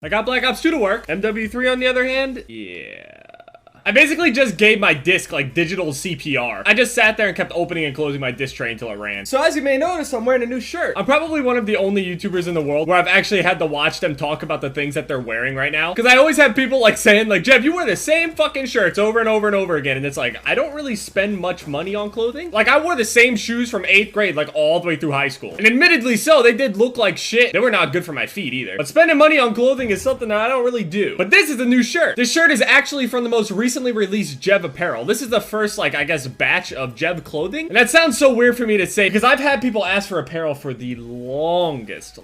I got Black Ops 2 to work. MW3 on the other hand, yeah. I basically just gave my disc like digital CPR. I just sat there and kept opening and closing my disc tray until it ran. So as you may notice, I'm wearing a new shirt. I'm probably one of the only YouTubers in the world where I've actually had to watch them talk about the things that they're wearing right now. Because I always have people like saying like, Jev, you wear the same fucking shirts over and over and over again. And it's like, I don't really spend much money on clothing. Like I wore the same shoes from 8th grade, like all the way through high school. And admittedly so, they did look like shit. They were not good for my feet either. But spending money on clothing is something that I don't really do. But this is a new shirt. This shirt is actually from the most recently released Jev apparel. This is the first, like, I guess, batch of Jev clothing. And that sounds so weird for me to say because I've had people ask for apparel for the longest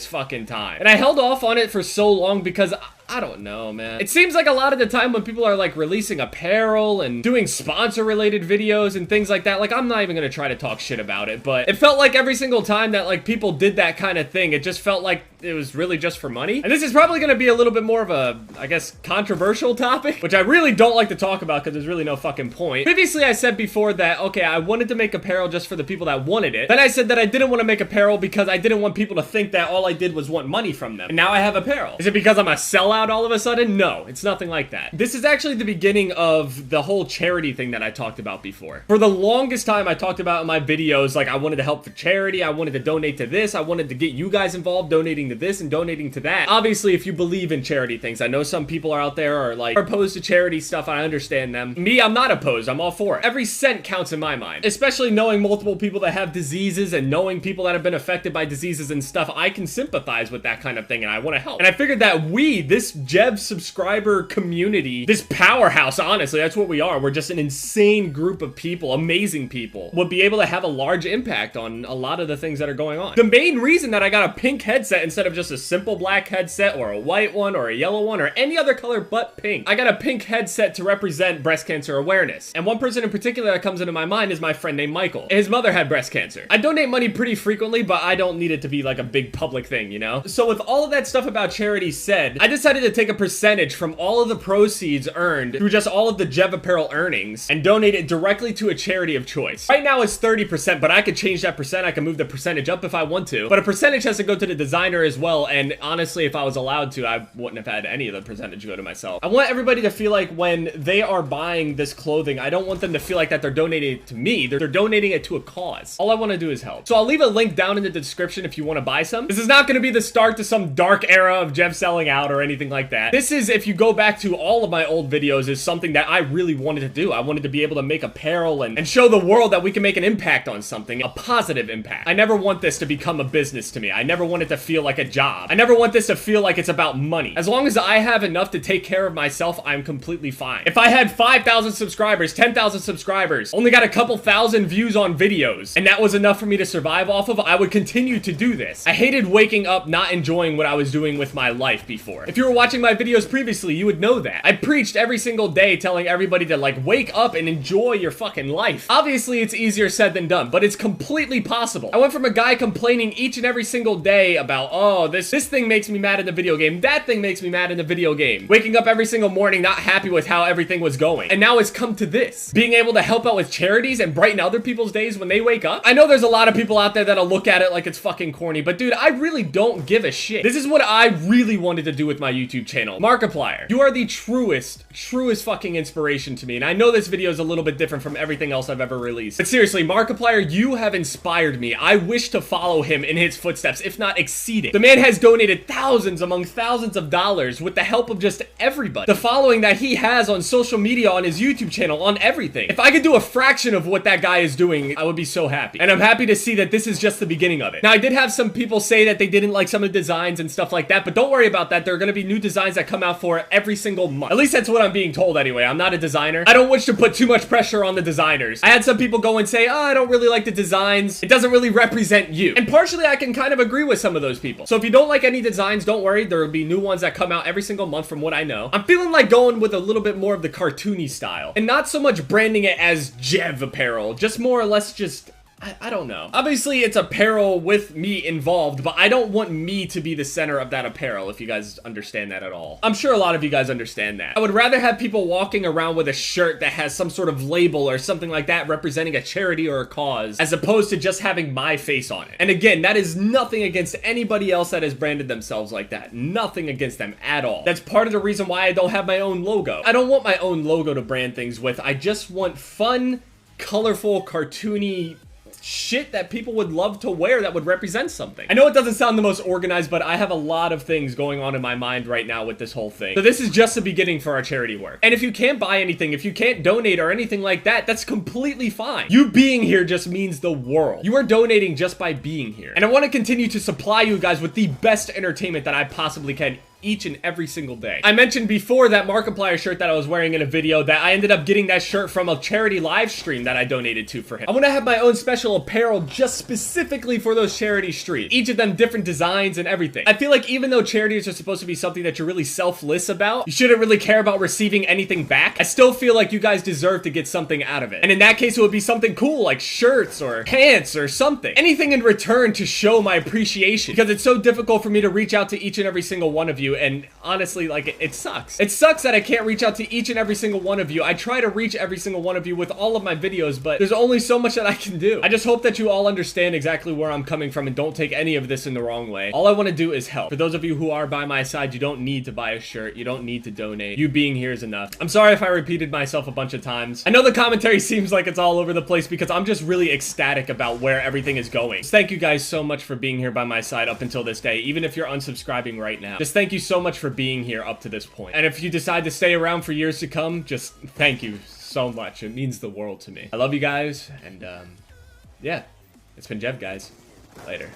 fucking time. And I held off on it for so long because I don't know, man. It seems like a lot of the time when people are like releasing apparel and doing sponsor related videos and things like that, like I'm not even gonna try to talk shit about it, but it felt like every single time that like people did that kind of thing, it just felt like it was really just for money. And this is probably gonna be a little bit more of a, I guess, controversial topic, which I really don't like to talk about because there's really no fucking point. Previously, I said before that, okay, I wanted to make apparel just for the people that wanted it. Then I said that I didn't want to make apparel because I didn't want people to think that all I did was want money from them. And now I have apparel. Is it because I'm a sellout all of a sudden? No, it's nothing like that. This is actually the beginning of the whole charity thing that I talked about before. For the longest time, I talked about in my videos, like I wanted to help for charity, I wanted to donate to this, I wanted to get you guys involved donating to this and donating to that. Obviously, if you believe in charity things, I know some people are out there are like opposed to charity stuff, I understand them. Me, I'm not opposed, I'm all for it. Every cent counts in my mind, especially knowing multiple people that have diseases and knowing people that have been affected by diseases and stuff. I can sympathize with that kind of thing and I want to help. And I figured that we, this Jev subscriber community, this powerhouse, honestly, that's what we are. We're just an insane group of people, amazing people, would be able to have a large impact on a lot of the things that are going on. The main reason that I got a pink headset instead of just a simple black headset or a white one or a yellow one or any other color but pink, I got a pink headset to represent breast cancer awareness. And one person in particular that comes into my mind is my friend named Michael. His mother had breast cancer. I donate money pretty frequently, but I don't need it to be like a big public thing, you know? So with all of that stuff about charity said, I decided to take a percentage from all of the proceeds earned through just all of the Jev apparel earnings and donate it directly to a charity of choice. Right now it's 30%, but I could change that percent. I can move the percentage up if I want to, but a percentage has to go to the designer as well. And honestly, if I was allowed to, I wouldn't have had any of the percentage go to myself. I want everybody to feel like when they are buying this clothing, I don't want them to feel like that they're donating it to me. They're donating it to a cause. All I want to do is help. So I'll leave a link down in the description if you want to buy some. This is not going to be the start to some dark era of Jev selling out or anything like that. This is, if you go back to all of my old videos, is something that I really wanted to do. I wanted to be able to make apparel and show the world that we can make an impact on something, a positive impact. I never want this to become a business to me. I never want it to feel like a job. I never want this to feel like it's about money. As long as I have enough to take care of myself, I'm completely fine. If I had 5,000 subscribers, 10,000 subscribers, only got a couple thousand views on videos, and that was enough for me to survive off of, I would continue to do this. I hated waking up not enjoying what I was doing with my life before. If you were watching my videos previously, you would know that. I preached every single day telling everybody to like wake up and enjoy your fucking life. Obviously, it's easier said than done, but it's completely possible. I went from a guy complaining each and every single day about, oh, this thing makes me mad in the video game, that thing makes me mad in the video game. Waking up every single morning not happy with how everything was going. And now it's come to this. Being able to help out with charities and brighten other people's days when they wake up. I know there's a lot of people out there that'll look at it like it's fucking corny, but dude, I really don't give a shit. This is what I really wanted to do with my YouTube channel. Markiplier, you are the truest fucking inspiration to me. And I know this video is a little bit different from everything else I've ever released. But seriously, Markiplier, you have inspired me. I wish to follow him in his footsteps, if not exceed it. The man has donated thousands among thousands of dollars with the help of just everybody. The following that he has on social media, on his YouTube channel, on everything. If I could do a fraction of what that guy is doing, I would be so happy. And I'm happy to see that this is just the beginning of it. Now, I did have some people say that they didn't like some of the designs and stuff like that, but don't worry about that. There are going to be new designs that come out for every single month. At least that's what I'm being told anyway. I'm not a designer. I don't wish to put too much pressure on the designers. I had some people go and say, oh, I don't really like the designs. It doesn't really represent you. And partially, I can kind of agree with some of those people. So if you don't like any designs, don't worry. There will be new ones that come out every single month from what I know. I'm feeling like going with a little bit more of the cartoony style and not so much branding it as Jev apparel, just more or less just I don't know. Obviously, it's apparel with me involved, but I don't want me to be the center of that apparel, if you guys understand that at all. I'm sure a lot of you guys understand that. I would rather have people walking around with a shirt that has some sort of label or something like that representing a charity or a cause, as opposed to just having my face on it. And again, that is nothing against anybody else that has branded themselves like that. Nothing against them at all. That's part of the reason why I don't have my own logo. I don't want my own logo to brand things with. I just want fun, colorful, cartoony shit that people would love to wear that would represent something. I know it doesn't sound the most organized, but I have a lot of things going on in my mind right now with this whole thing. So this is just the beginning for our charity work. And if you can't buy anything, if you can't donate or anything like that, that's completely fine. You being here just means the world. You are donating just by being here. And I want to continue to supply you guys with the best entertainment that I possibly can each and every single day. I mentioned before that Markiplier shirt that I was wearing in a video that I ended up getting that shirt from a charity live stream that I donated to for him. I want to have my own special apparel just specifically for those charity streams. Each of them different designs and everything. I feel like even though charities are supposed to be something that you're really selfless about, you shouldn't really care about receiving anything back. I still feel like you guys deserve to get something out of it. And in that case, it would be something cool like shirts or pants or something. Anything in return to show my appreciation, because it's so difficult for me to reach out to each and every single one of you. And honestly, like, it sucks. It sucks that I can't reach out to each and every single one of you. I try to reach every single one of you with all of my videos, but there's only so much that I can do. I just hope that you all understand exactly where I'm coming from and don't take any of this in the wrong way. All I want to do is help. For those of you who are by my side, you don't need to buy a shirt. You don't need to donate. You being here is enough. I'm sorry if I repeated myself a bunch of times. I know the commentary seems like it's all over the place because I'm just really ecstatic about where everything is going. Just thank you guys so much for being here by my side up until this day, even if you're unsubscribing right now. Just thank you so much for being here up to this point. And if you decide to stay around for years to come, just thank you so much. It means the world to me. I love you guys, and yeah, it's been Jev, guys. Later.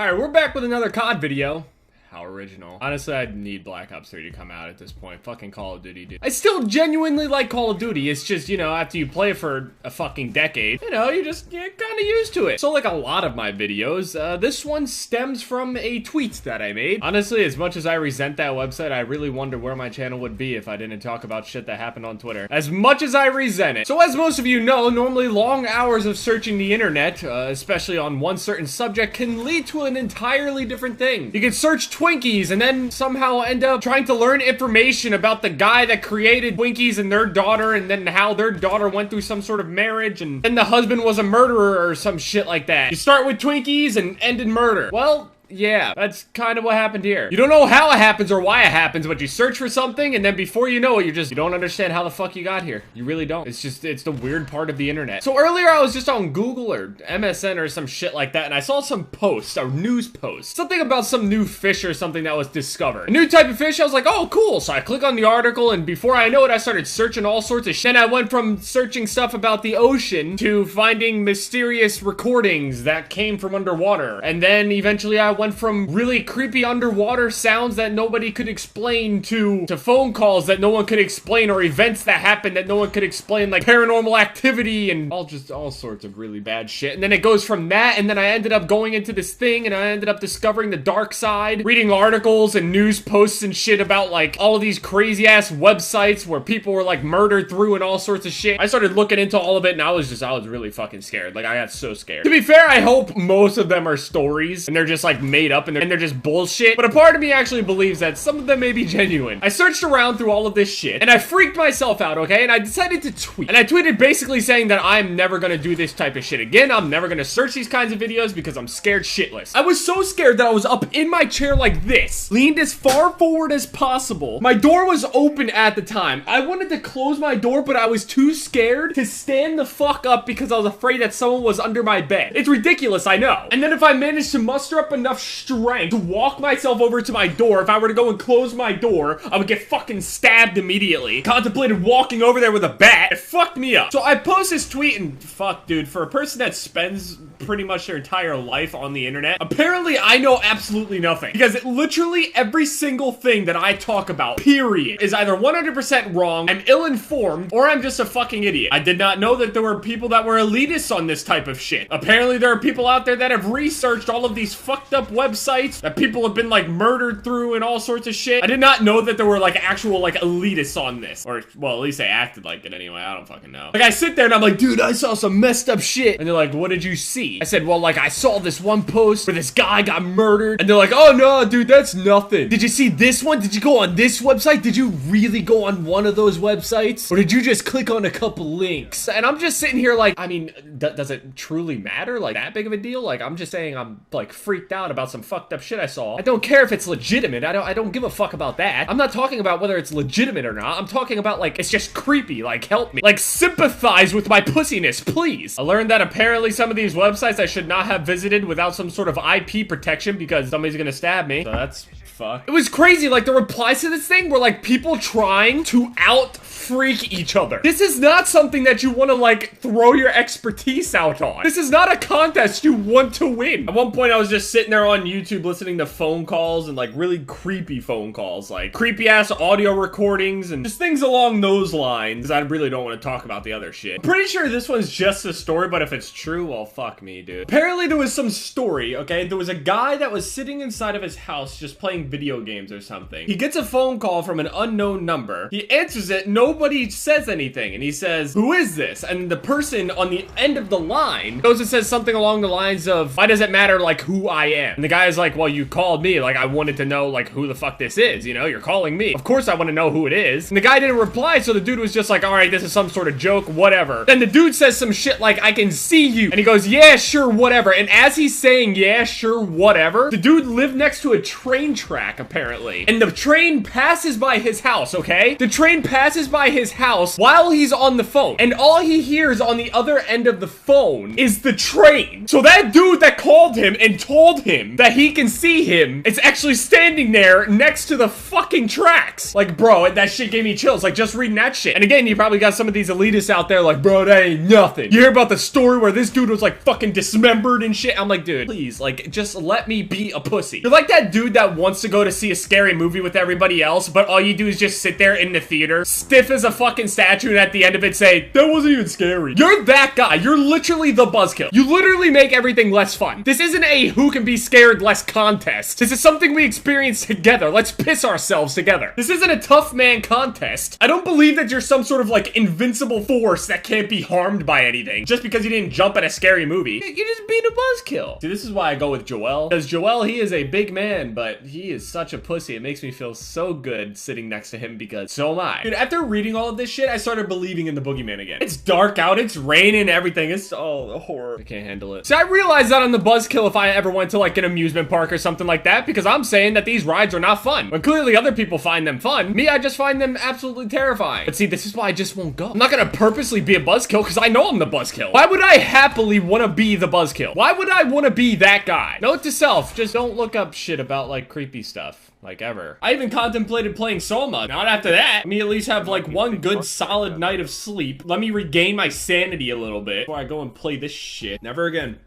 Alright, we're back with another COD video. How original. Honestly, I need Black Ops 3 to come out at this point. Fucking Call of Duty, dude. I still genuinely like Call of Duty. It's just, you know, after you play it for a fucking decade, you know, you're kind of used to it. So, like a lot of my videos, this one stems from a tweet that I made. Honestly, as much as I resent that website, I really wonder where my channel would be if I didn't talk about shit that happened on Twitter. As much as I resent it. So, as most of you know, normally long hours of searching the internet, especially on one certain subject, can lead to an entirely different thing. You can search Twinkies and then somehow end up trying to learn information about the guy that created Twinkies and their daughter, and then how their daughter went through some sort of marriage, and then the husband was a murderer or some shit like that. You start with Twinkies and end in murder. Well, yeah, that's kind of what happened here. You don't know how it happens or why it happens, but you search for something, and then before you know it, you don't understand how the fuck you got here. You really don't. It's the weird part of the internet. So earlier I was just on Google or MSN or some shit like that, and I saw some post, a news post. Something about some new fish or something that was discovered. A new type of fish, I was like, oh, cool. So I click on the article, and before I know it, I started searching all sorts of shit. Then I went from searching stuff about the ocean to finding mysterious recordings that came from underwater. And then eventually I went from really creepy underwater sounds that nobody could explain to phone calls that no one could explain, or events that happened that no one could explain, like paranormal activity and all sorts of really bad shit. And then it goes from that, and then I ended up going into this thing, and I ended up discovering the dark side, reading articles and news posts and shit about like all of these crazy ass websites where people were like murdered through and all sorts of shit. I started looking into all of it, and I was really fucking scared. Like, I got so scared. To be fair, I hope most of them are stories and they're just like made up and they're just bullshit, but a part of me actually believes that some of them may be genuine. I searched around through all of this shit, and I freaked myself out, okay? And I decided to tweet. And I tweeted basically saying that I'm never gonna do this type of shit again. I'm never gonna search these kinds of videos because I'm scared shitless. I was so scared that I was up in my chair like this, leaned as far forward as possible. My door was open at the time. I wanted to close my door, but I was too scared to stand the fuck up because I was afraid that someone was under my bed. It's ridiculous, I know. And then if I managed to muster up enough strength to walk myself over to my door, if I were to go and close my door, I would get fucking stabbed immediately. Contemplated walking over there with a bat. It fucked me up. So I post this tweet, and fuck, dude, for a person that spends pretty much their entire life on the internet, apparently I know absolutely nothing. Because literally every single thing that I talk about, period, is either 100% wrong, I'm ill-informed, or I'm just a fucking idiot. I did not know that there were people that were elitists on this type of shit. Apparently there are people out there that have researched all of these fucked up websites that people have been like murdered through and all sorts of shit. I did not know that there were like actual like elitists on this. Or, well, at least they acted like it anyway. I don't fucking know. Like I sit there and I'm like, dude, I saw some messed up shit. And they're like, what did you see? I said, well, like I saw this one post where this guy got murdered. And they're like, oh no, dude, that's nothing. Did you see this one? Did you go on this website? Did you really go on one of those websites? Or did you just click on a couple links? And I'm just sitting here like, I mean, does it truly matter? Like that big of a deal? Like I'm just saying I'm like freaked out about some fucked up shit I saw. I don't care if it's legitimate. I don't give a fuck about that. I'm not talking about whether it's legitimate or not. I'm talking about like, it's just creepy. Like help me. Like sympathize with my pussiness, please. I learned that apparently some of these websites I should not have visited without some sort of IP protection because somebody's gonna stab me. So that's fuck. It was crazy. Like the replies to this thing were like people trying to out freak each other. This is not something that you want to like throw your expertise out on. This is not a contest you want to win. At one point I was just sitting there on YouTube listening to phone calls and like really creepy phone calls, like creepy ass audio recordings and just things along those lines, because I really don't want to talk about the other shit. I'm pretty sure this one's just a story, but if it's true, well, fuck me, dude. Apparently there was some story, okay? There was a guy that was sitting inside of his house just playing video games or something. He gets a phone call from an unknown number. He answers it, nobody says anything, and he says, who is this? And the person on the end of the line goes and says something along the lines of, why does it matter like who I am? And the guy is like, well, you called me, like I wanted to know like who the fuck this is, you know? You're calling me. Of course I want to know who it is. And the guy didn't reply, so the dude was just like, all right, this is some sort of joke, whatever. Then the dude says some shit like, I can see you. And he goes, yeah, sure, whatever. And as he's saying, yeah, sure, whatever, the dude lived next to a train track, apparently. And the train passes by his house, okay? The train passes by his house while he's on the phone. And all he hears on the other end of the phone is the train. So that dude that called him and told him that he can see him is actually standing there next to the fucking tracks. Like, bro, that shit gave me chills. Like, just reading that shit. And again, you probably got some of these elitists out there like, bro, that ain't nothing. You hear about the story where this dude was like fucking dismembered and shit? I'm like, dude, please, like, just let me be a pussy. You're like that dude that wants to go to see a scary movie with everybody else, but all you do is just sit there in the theater, stiff as a fucking statue, and at the end of it say, that wasn't even scary. You're that guy. You're literally the buzzkill. You literally make everything less fun. This isn't a who can be scared less contest. This is something we experience together. Let's piss ourselves together. This isn't a tough man contest. I don't believe that you're some sort of like invincible force that can't be harmed by anything just because you didn't jump at a scary movie. You're just being a buzzkill. See, this is why I go with Joel, because Joel, he is a big man, but he is such a pussy. It makes me feel so good sitting next to him because so am I. Dude, after reading all of this shit, I started believing in the boogeyman again. It's dark out, it's raining, everything. It's all horror. I can't handle it. See, I realized that on the buzzkill if I ever went to like an amusement park or something like that, because I'm saying that these rides are not fun. When clearly other people find them fun. Me, I just find them absolutely terrifying. But see, this is why I just won't go. I'm not gonna purposely be a buzzkill because I know I'm the buzzkill. Why would I happily want to be the buzzkill? Why would I want to be that guy? Note to self, just don't look up shit about like creepy stuff. Like ever. I even contemplated playing Soma. Not after that. Let me at least have like one good solid night of sleep. Let me regain my sanity a little bit before I go and play this shit. Never again.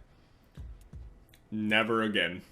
Never again.